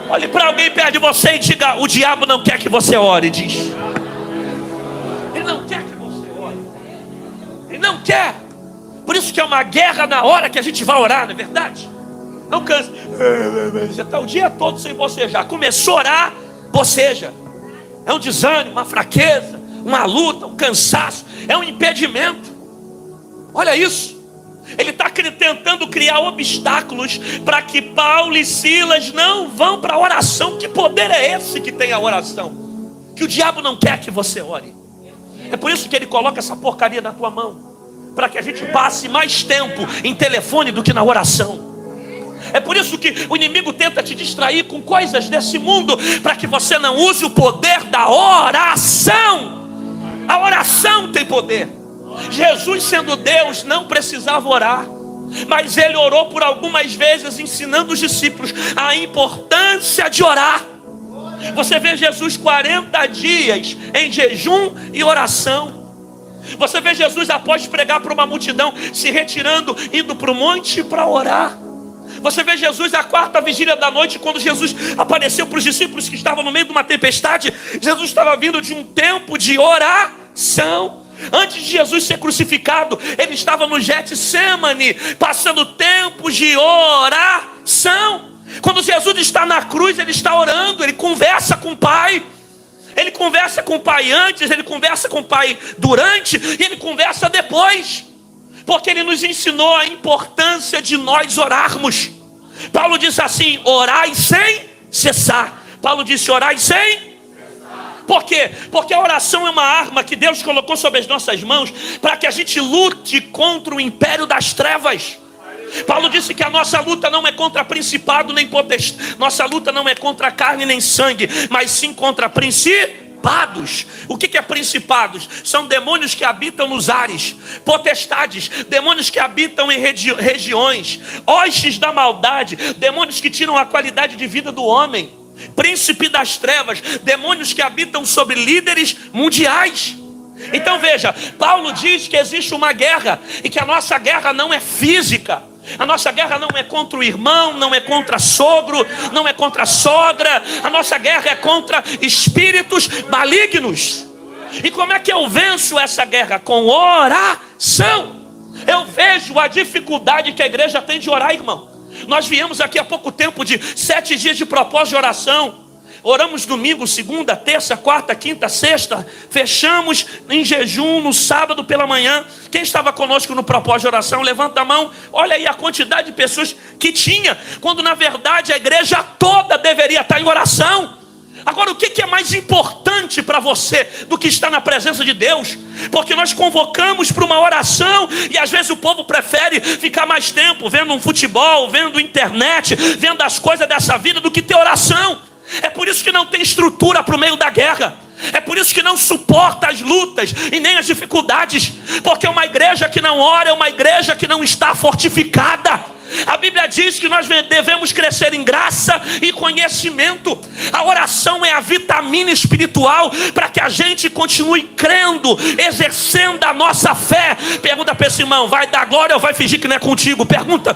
Olhe para alguém perto de você e diga: o diabo não quer que você ore. Diz: ele não quer que você ore. Ele não quer. Por isso que é uma guerra na hora que a gente vai orar, não é verdade? Não cansa. Você está o dia todo sem bocejar. Começou a orar, boceja. É um desânimo, uma fraqueza, uma luta, um cansaço. É um impedimento. Olha isso. Ele está tentando criar obstáculos para que Paulo e Silas não vão para a oração. Que poder é esse que tem a oração? Que o diabo não quer que você ore. É por isso que ele coloca essa porcaria na tua mão, para que a gente passe mais tempo em telefone do que na oração. É por isso que o inimigo tenta te distrair com coisas desse mundo, para que você não use o poder da oração. A oração tem poder. Jesus, sendo Deus, não precisava orar, mas ele orou por algumas vezes, ensinando os discípulos a importância de orar. Você vê Jesus 40 dias em jejum e oração. Você vê Jesus, após pregar para uma multidão, se retirando, indo para o monte para orar. Você vê Jesus à quarta vigília da noite, quando Jesus apareceu para os discípulos que estavam no meio de uma tempestade. Jesus estava vindo de um tempo de oração. Antes de Jesus ser crucificado, ele estava no Getsemane, passando tempos de oração. Quando Jesus está na cruz, ele está orando, ele conversa com o Pai. Ele conversa com o Pai antes, ele conversa com o Pai durante, e ele conversa depois. Porque ele nos ensinou a importância de nós orarmos. Paulo disse assim: orai sem cessar. Paulo disse: orai sem. Por quê? Porque a oração é uma arma que Deus colocou sobre as nossas mãos, para que a gente lute contra o império das trevas. Paulo disse que a nossa luta não é contra principado nem potestade. Nossa luta não é contra carne nem sangue, mas sim contra principados. O que é principados? São demônios que habitam nos ares. Potestades, demônios que habitam em regiões. Hostes da maldade, demônios que tiram a qualidade de vida do homem. Príncipe das trevas, demônios que habitam sobre líderes mundiais. Então veja, Paulo diz que existe uma guerra, e que a nossa guerra não é física. A nossa guerra não é contra o irmão, não é contra sogro, não é contra a sogra. A nossa guerra é contra espíritos malignos. E como é que eu venço essa guerra? Com oração. Eu vejo a dificuldade que a igreja tem de orar, irmão. Nós viemos aqui há pouco tempo de 7 dias de propósito de oração. Oramos domingo, segunda, terça, quarta, quinta, sexta. Fechamos em jejum no sábado pela manhã. Quem estava conosco no propósito de oração, levanta a mão. Olha aí a quantidade de pessoas que tinha, quando na verdade a igreja toda deveria estar em oração. Agora, o que é mais importante para você do que estar na presença de Deus? Porque nós convocamos para uma oração, e às vezes o povo prefere ficar mais tempo vendo um futebol, vendo internet, vendo as coisas dessa vida, do que ter oração. É por isso que não tem estrutura para o meio da guerra. É por isso que não suporta as lutas e nem as dificuldades. Porque uma igreja que não ora é uma igreja que não está fortificada. A Bíblia diz que nós devemos crescer em graça e conhecimento. A oração é a vitamina espiritual para que a gente continue crendo, exercendo a nossa fé. Pergunta para esse irmão: vai dar glória ou vai fingir que não é contigo? Pergunta.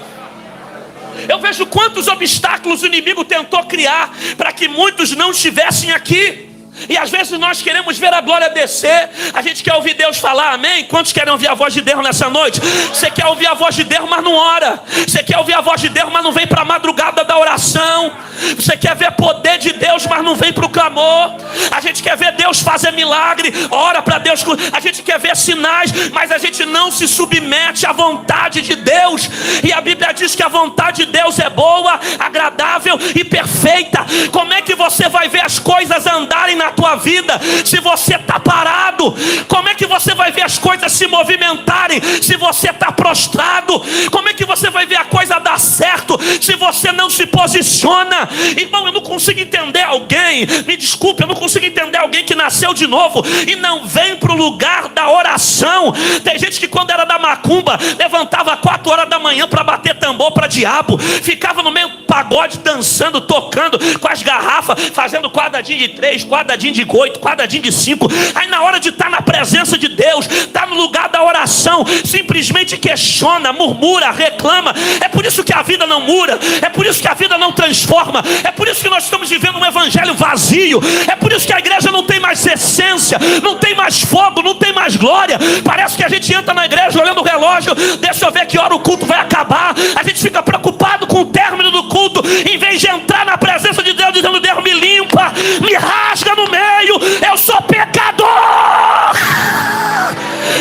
Eu vejo quantos obstáculos o inimigo tentou criar para que muitos não estivessem aqui. E às vezes nós queremos ver a glória descer. A gente quer ouvir Deus falar, amém? Quantos querem ouvir a voz de Deus nessa noite? Você quer ouvir a voz de Deus, mas não ora. Você quer ouvir a voz de Deus, mas não vem para a madrugada da oração. Você quer ver poder de Deus, mas não vem para o clamor. A gente quer ver Deus fazer milagre, ora para Deus. A gente quer ver sinais, mas a gente não se submete à vontade de Deus. E a Bíblia diz que a vontade de Deus é boa, agradável e perfeita. Como é que você vai ver as coisas andarem na tua vida se você está parado? Como é que você vai ver as coisas se movimentarem se você está prostrado? Como é que você vai ver a coisa dar certo se você não se posiciona? Irmão, eu não consigo entender alguém, me desculpe, eu não consigo entender alguém que nasceu de novo e não vem para o lugar da oração. Tem gente que quando era da macumba levantava 4 horas da manhã para bater tambor para diabo, ficava no meio do pagode dançando, tocando com as garrafas, fazendo quadradinho de 3, quadradinho de 8, quadradinho de 5. Aí na hora de estar na presença de Deus, está no lugar da oração, simplesmente questiona, murmura, reclama. É por isso que a vida não muda, é por isso que a vida não transforma, é por isso que nós estamos vivendo um evangelho vazio, é por isso que a igreja não tem mais essência, não tem mais fogo, não tem mais glória. Parece que a gente entra na igreja olhando o relógio, deixa eu ver que hora o culto vai acabar. A gente fica preocupado com o término do culto, em vez de entrar na presença de Deus dizendo: Deus me limpa, me rasga no meio, eu sou pecador,